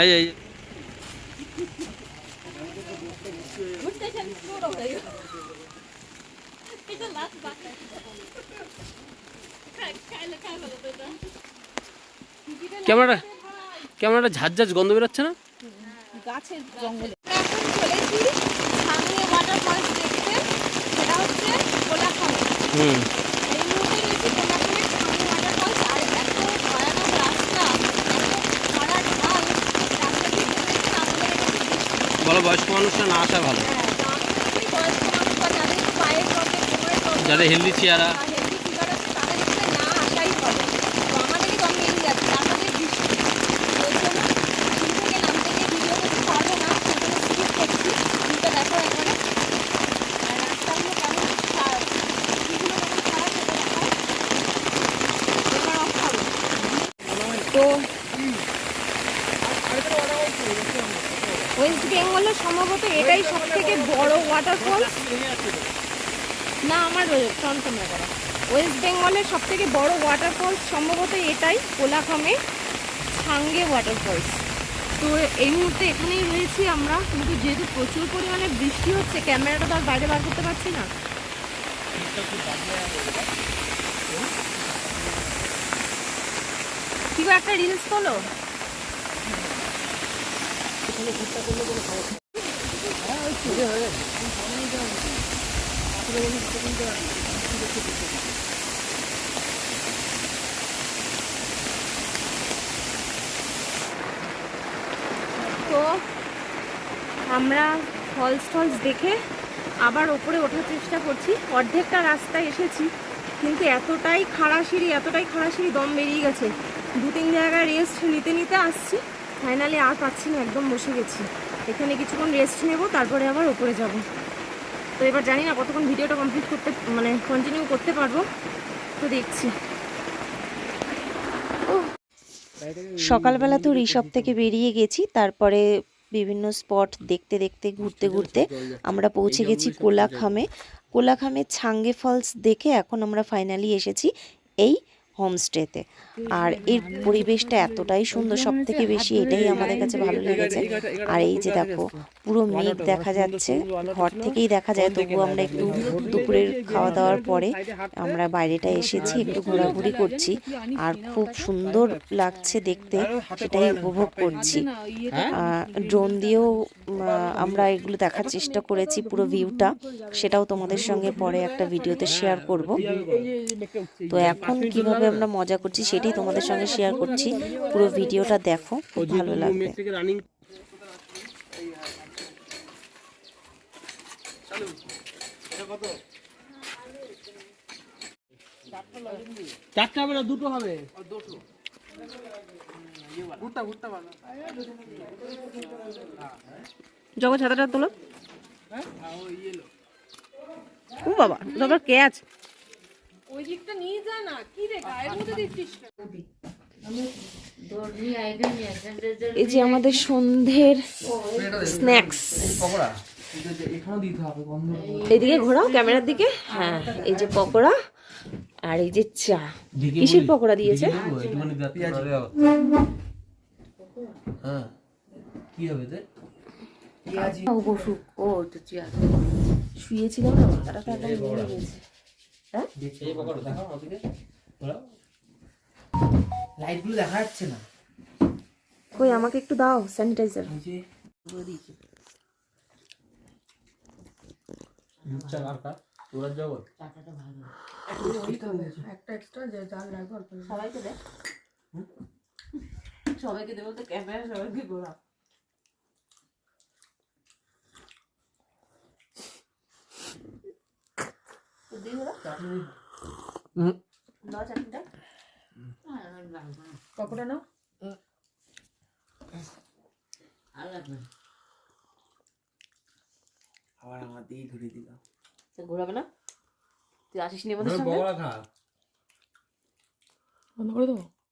এই কেমন একটা ঝাঁঝ গন্ধ বেরোচ্ছে না? গাছের জঙ্গলে এখন চলেছি সামনে ওয়াটারফলস দেখতে, সেটা হচ্ছে কোলাখালী। এই মুহূর্তে রয়েছি কোলাখালীর সামনে ওয়াটারফলস। আর এত ভয়ানক রাস্তা, এত খাড়া ঢাল, রাস্তা দিয়ে যেতে আমাদের এখানে বলো বয়স্ক মানুষরা না আসা ভালো। বয়স্ক মানুষ বা যাদের পায়ের প্রবলেম, কোমরের প্রবলেম, যাদের হেলদি চেয়ারা হেলদি ফিগার আছে, তাদের এখানে না আসাই হবে। তো আমাদেরই কম নিয়ে যাচ্ছে, আমাদের বৃষ্টি ওই জন্য থেকে নামতে গিয়ে ভিডিও করতে পারবো না, সেজন্য স্কিপ করছি। ভিডিওটা দেখো একবারে। আর রাস্তাগুলো কেমন খারাপ, সিঁড়িগুলো কেমন খারাপ সেটা দেখাও। এবার অফ খাবো। তো ওয়েস্ট বেঙ্গলের সম্ভবত এটাই সব থেকে বড় ওয়াটারফলস। না, আমার ফ্রন্ট ক্যামেরা করা। ওয়েস্ট বেঙ্গলের সব থেকে বড় ওয়াটারফলস সম্ভবত এটাই, কোলাখামে ছাঙ্গে ওয়াটারফলস। তো এই মুহূর্তে এখানেই রয়েছি আমরা, কিন্তু যেহেতু প্রচুর পরিমাণে বৃষ্টি হচ্ছে, ক্যামেরাটা তো আর বাইরে বার করতে পারছি না। কি গো, একটা রিলস তোলো। তো আমরা ফলস দেখে আবার ওপরে ওঠার চেষ্টা করছি। অর্ধেকটা রাস্তায় এসেছি, কিন্তু এতটাই খাড়া সিঁড়ি দম বেরিয়ে গেছে। 2-3 জায়গায় রেস্ট নিতে আসছি, ফাইনালি আর পাচ্ছি না, একদম বসে গেছি। এখানে কিছুক্ষণ রেস্ট নেব, তারপরে আবার ওপরে যাব। তো এবার জানি না কতক্ষণ ভিডিওটা কন্টিনিউ করতে পারবো, তো দেখছি। সকালবেলা তো রিসর্ট থেকে বেরিয়ে গেছি, তারপরে বিভিন্ন স্পট দেখতে ঘুরতে আমরা পৌঁছে গেছি কোলাখামে ছাঙ্গে ফলস দেখে এখন আমরা ফাইনালি এসেছি এই হোমস্টেতে। আর এর পরিবেশটা এতটাই সুন্দর, সব থেকে বেশি এটাই আমাদের কাছে ভালো লেগেছে। আর এই যে দেখো, পুরো মেঘ দেখা যাচ্ছে, ঘর থেকেই দেখা যায়। তবুও আমরা একটু দুপুরের খাওয়া দাওয়ার পরে আমরা বাইরেটা এসেছি, একটু ঘোরাঘুরি করছি, আর খুব সুন্দর লাগছে দেখতে, সেটাই উপভোগ করছি। ড্রোন দিয়েও আমরা এগুলো দেখার চেষ্টা করেছি, পুরো ভিউটা, সেটাও তোমাদের সঙ্গে পরে একটা ভিডিওতে শেয়ার করব। তো এখন কিভাবে আমরা মজা করছি সেটাই তোমাদের সঙ্গে শেয়ার করছি, পুরো ভিডিওটা দেখো, খুব ভালো লাগবে। চারটা হবে না, দুটো হবে। জগৎ ছাতাটা তোলো। ও বাবা, তোমার কে আছে? ওই দিকটা নিয়ে যা না, কি রে গায়ের মধ্যে দিচ্ছিস? এই যে আমাদের সন্ধ্যের স্ন্যাক্স। এইদিকে ঘোরাও ক্যামেরার দিকে। হ্যাঁ, এই যে পকোড়া আর এই যে চা। কিসের পকোড়া দিয়েছে? শুয়েছিলাম না, মাথাটা তো একদম ভেঙে গেছে। হ্যাঁ, লাইটগুলো দেখা যাচ্ছে না। কই, আমাকে একটু দাও স্যানিটাইজার। সবাইকে দেবো তো, ক্যামেরা সবাইকে ঘোরা। পকোড়া নাও। আবার আমার দিকে ঘুরে দিলাম। ঘোরাবে না? তুই আসিস নি আমাদের সঙ্গে? বন্ধ করে দেবো।